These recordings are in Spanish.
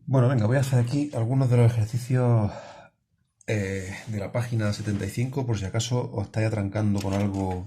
Bueno, venga, voy a hacer aquí algunos de los ejercicios de la página 75 por si acaso os estáis atrancando con algo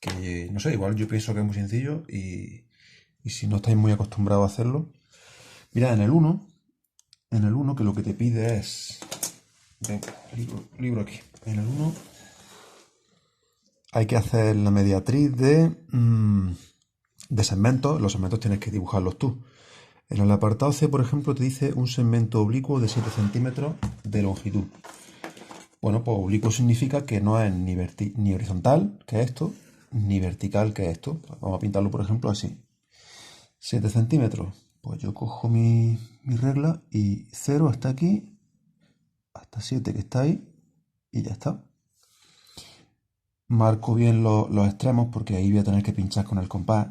que, no sé, igual yo pienso que es muy sencillo y si no estáis muy acostumbrados a hacerlo. Mira, en el uno que lo que te pide es... Venga, libro aquí. En el uno hay que hacer la mediatriz de segmentos. Los segmentos tienes que dibujarlos tú. En el apartado C, por ejemplo, te dice un segmento oblicuo de 7 centímetros de longitud. Bueno, pues oblicuo significa que no es ni horizontal, que es esto, ni vertical, que es esto. Vamos a pintarlo, por ejemplo, así. 7 centímetros. Pues yo cojo mi regla y 0 hasta aquí, hasta 7 que está ahí, y ya está. Marco bien los extremos porque ahí voy a tener que pinchar con el compás.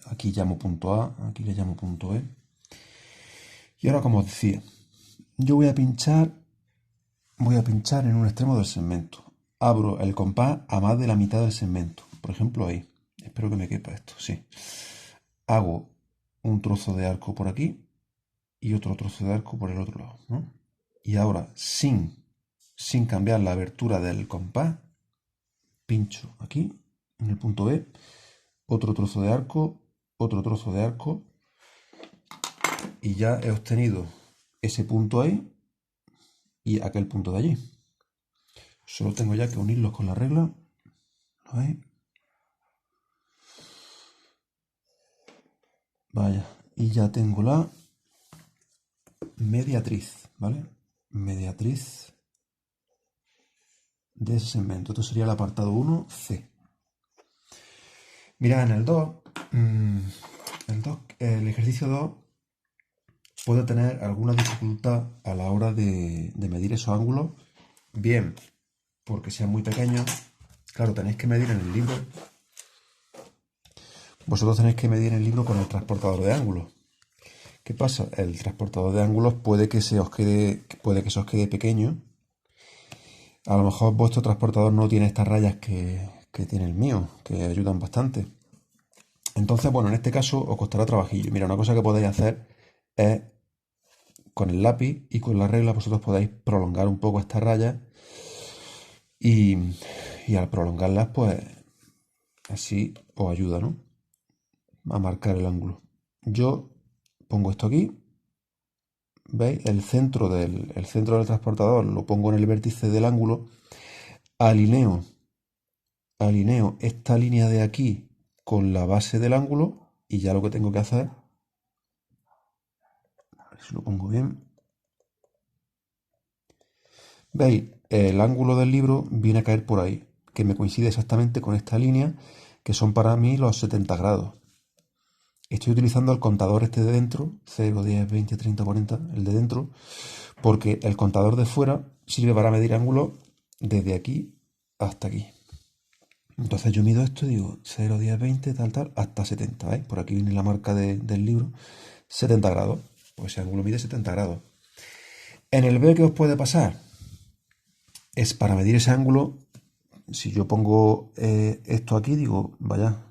Aquí llamo punto A, aquí le llamo punto E. Y ahora, como os decía, yo voy a pinchar en un extremo del segmento. Abro el compás a más de la mitad del segmento. Por ejemplo, ahí. Espero que me quepa esto, sí. Hago un trozo de arco por aquí y otro trozo de arco por el otro lado, ¿no? Y ahora, sin cambiar la abertura del compás, pincho aquí, en el punto B, otro trozo de arco, otro trozo de arco, y ya he obtenido ese punto ahí y aquel punto de allí. Solo tengo ya que unirlos con la regla. ¿Lo veis? Vaya, y ya tengo la mediatriz, ¿vale? Mediatriz de ese segmento. Esto sería el apartado 1C. Mirad, en el 2, el ejercicio 2 puede tener alguna dificultad a la hora de medir esos ángulos. Bien, porque sean muy pequeños. Claro, tenéis que medir en el libro. Vosotros tenéis que medir en el libro con el transportador de ángulos. ¿Qué pasa? El transportador de ángulos puede que se os quede pequeño. A lo mejor vuestro transportador no tiene estas rayas que tiene el mío, que ayudan bastante. Entonces, bueno, en este caso os costará trabajillo. Mira, una cosa que podéis hacer es, con el lápiz y con la regla, vosotros podéis prolongar un poco estas rayas y, y al prolongarlas, pues así os ayuda, ¿no? A marcar el ángulo. Yo pongo esto aquí, ¿veis? El centro del transportador lo pongo en el vértice del ángulo, alineo esta línea de aquí con la base del ángulo y ya lo que tengo que hacer, a ver si lo pongo bien, veis, el ángulo del libro viene a caer por ahí, que me coincide exactamente con esta línea, que son para mí los 70 grados. Estoy utilizando el contador este de dentro, 0, 10, 20, 30, 40, el de dentro, porque el contador de fuera sirve para medir ángulos desde aquí hasta aquí. Entonces yo mido esto y digo 0, 10, 20, tal, hasta 70, ¿veis? Por aquí viene la marca del libro, 70 grados. Pues ese ángulo mide 70 grados. En el B, ¿qué os puede pasar? Es para medir ese ángulo, si yo pongo esto aquí, digo, vaya,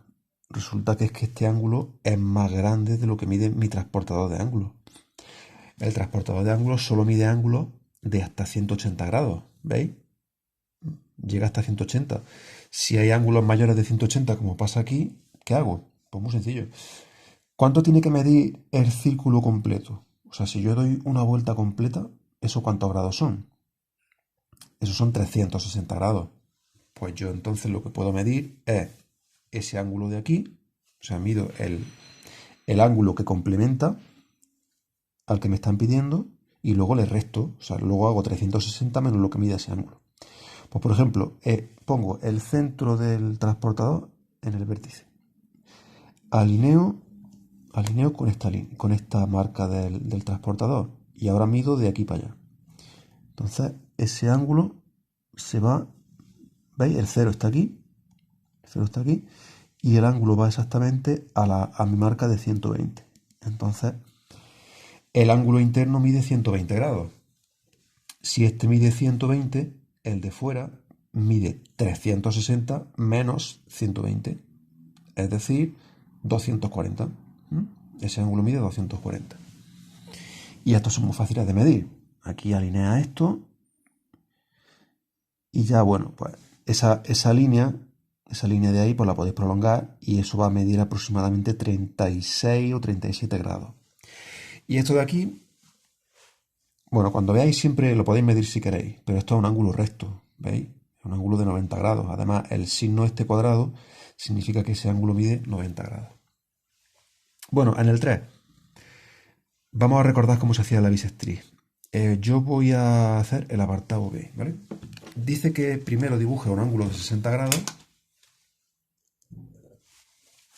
resulta que es que este ángulo es más grande de lo que mide mi transportador de ángulos. El transportador de ángulos solo mide ángulos de hasta 180 grados, ¿veis? Llega hasta 180. Si hay ángulos mayores de 180, como pasa aquí, ¿qué hago? Pues muy sencillo. ¿Cuánto tiene que medir el círculo completo? O sea, si yo doy una vuelta completa, ¿eso cuántos grados son? Esos son 360 grados. Pues yo entonces lo que puedo medir es ese ángulo de aquí, o sea, mido el ángulo que complementa al que me están pidiendo y luego le resto, o sea, luego hago 360 menos lo que mide ese ángulo. Pues por ejemplo, pongo el centro del transportador en el vértice. Alineo con esta marca del transportador y ahora mido de aquí para allá. Entonces ese ángulo se va, ¿veis? El 0 está aquí, y el ángulo va exactamente a mi marca de 120. Entonces el ángulo interno mide 120 grados. Si este mide 120, el de fuera mide 360 menos 120, es decir, 240. Ese ángulo mide 240. Y estos son muy fáciles de medir. Aquí alinea esto y ya, bueno, pues esa línea de ahí pues la podéis prolongar y eso va a medir aproximadamente 36 o 37 grados. Y esto de aquí, bueno, cuando veáis siempre lo podéis medir si queréis, pero esto es un ángulo recto, ¿veis? Es un ángulo de 90 grados. Además, el signo este cuadrado significa que ese ángulo mide 90 grados. Bueno, en el 3 vamos a recordar cómo se hacía la bisectriz. Yo voy a hacer el apartado B, ¿vale? Dice que primero dibuje un ángulo de 60 grados.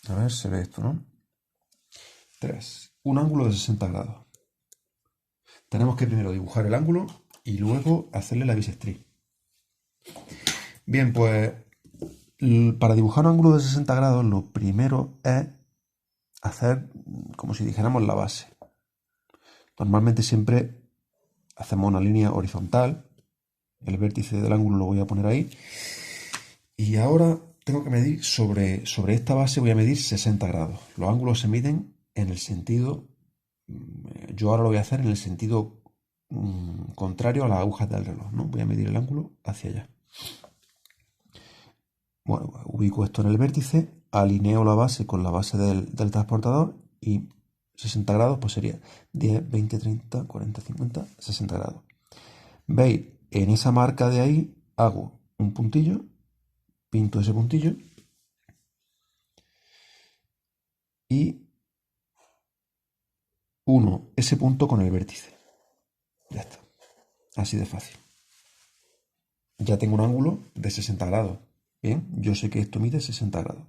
A ver, se ve esto, ¿no? 3. Un ángulo de 60 grados. Tenemos que primero dibujar el ángulo y luego hacerle la bisectriz. Bien, pues para dibujar un ángulo de 60 grados lo primero es hacer como si dijéramos la base. Normalmente siempre hacemos una línea horizontal. El vértice del ángulo lo voy a poner ahí. Y ahora tengo que medir sobre esta base, voy a medir 60 grados. Los ángulos se miden en el sentido, yo ahora lo voy a hacer en el sentido contrario a las agujas del reloj, ¿no? Voy a medir el ángulo hacia allá. Bueno, ubico esto en el vértice, alineo la base con la base del transportador y 60 grados pues sería 10, 20, 30, 40, 50, 60 grados. ¿Veis? En esa marca de ahí hago un puntillo, pinto ese puntillo y uno ese punto con el vértice. Ya está. Así de fácil. Ya tengo un ángulo de 60 grados. Bien, yo sé que esto mide 60 grados.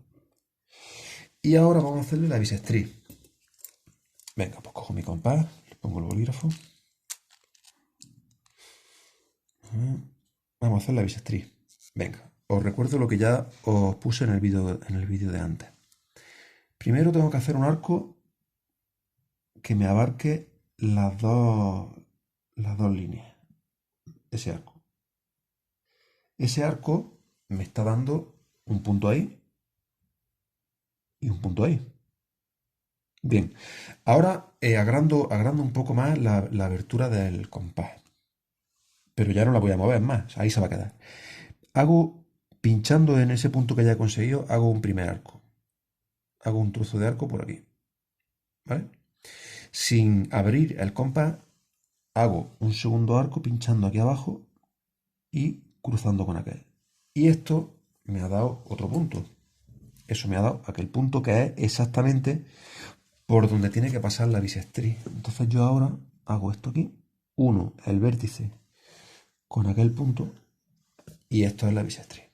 Y ahora vamos a hacerle la bisectriz. Venga, pues cojo mi compás, le pongo el bolígrafo. Vamos a hacer la bisectriz. Venga, os recuerdo lo que ya os puse en el vídeo de antes. Primero tengo que hacer un arco que me abarque las dos líneas. Ese arco. Ese arco me está dando un punto ahí y un punto ahí. Bien, ahora agrando un poco más la abertura del compás. Pero ya no la voy a mover más, ahí se va a quedar. Pinchando en ese punto que ya he conseguido, hago un primer arco. Hago un trozo de arco por aquí. ¿Vale? Sin abrir el compás, hago un segundo arco pinchando aquí abajo y cruzando con aquel. Y esto me ha dado otro punto. Eso me ha dado aquel punto que es exactamente por donde tiene que pasar la bisectriz. Entonces yo ahora hago esto aquí. Uno, el vértice con aquel punto y esto es la bisectriz.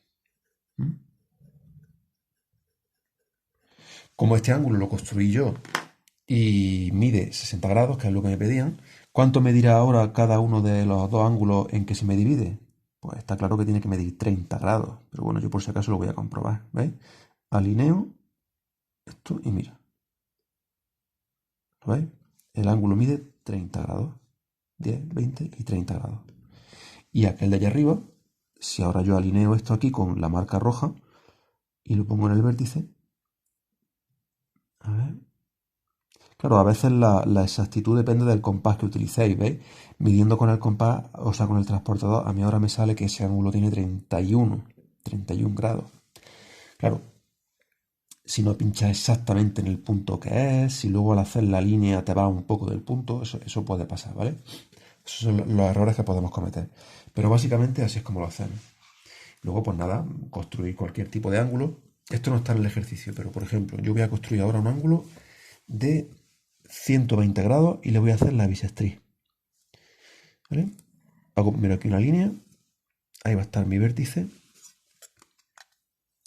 Como este ángulo lo construí yo y mide 60 grados, que es lo que me pedían, ¿cuánto medirá ahora cada uno de los dos ángulos en que se me divide? Pues está claro que tiene que medir 30 grados, pero bueno, yo por si acaso lo voy a comprobar, ¿veis? Alineo esto y mira, ¿lo veis? El ángulo mide 30 grados, 10, 20 y 30 grados. Y aquel de allá arriba, si ahora yo alineo esto aquí con la marca roja y lo pongo en el vértice, a ver. Claro, a veces la exactitud depende del compás que utilicéis, ¿veis? Midiendo con el compás, o sea, con el transportador, a mí ahora me sale que ese ángulo tiene 31 grados. Claro, si no pinchas exactamente en el punto que es, si luego al hacer la línea te va un poco del punto, eso puede pasar, ¿vale? Esos son los errores que podemos cometer. Pero básicamente así es como lo hacemos. Luego, pues nada, construir cualquier tipo de ángulo. Esto no está en el ejercicio, pero por ejemplo, yo voy a construir ahora un ángulo de 120 grados y le voy a hacer la bisectriz. ¿Vale? Hago primero aquí una línea, ahí va a estar mi vértice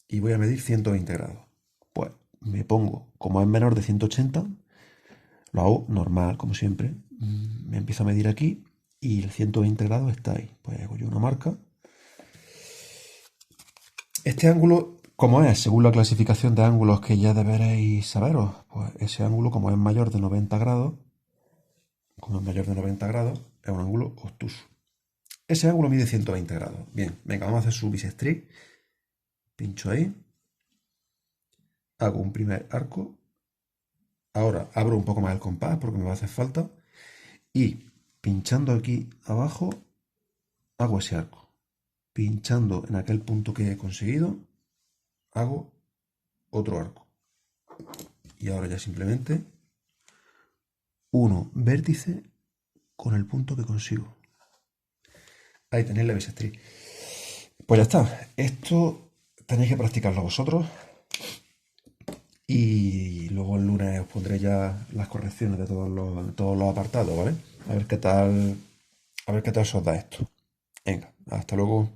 y voy a medir 120 grados. Pues me pongo, como es menor de 180, lo hago normal, como siempre. Me empiezo a medir aquí y el 120 grados está ahí. Pues hago yo una marca. Este ángulo, ¿cómo es? Según la clasificación de ángulos que ya deberéis saberos, pues ese ángulo, como es mayor de 90 grados, es un ángulo obtuso. Ese ángulo mide 120 grados. Bien, venga, vamos a hacer su bisectriz. Pincho ahí. Hago un primer arco. Ahora abro un poco más el compás porque me va a hacer falta. Y pinchando aquí abajo, hago ese arco. Pinchando en aquel punto que he conseguido, hago otro arco. Y ahora ya simplemente uno vértice con el punto que consigo. Ahí tenéis la bisectriz. Pues ya está. Esto tenéis que practicarlo vosotros. Y luego el lunes os pondré ya las correcciones de todos los apartados, ¿vale? A ver qué tal se os da esto. Venga, hasta luego.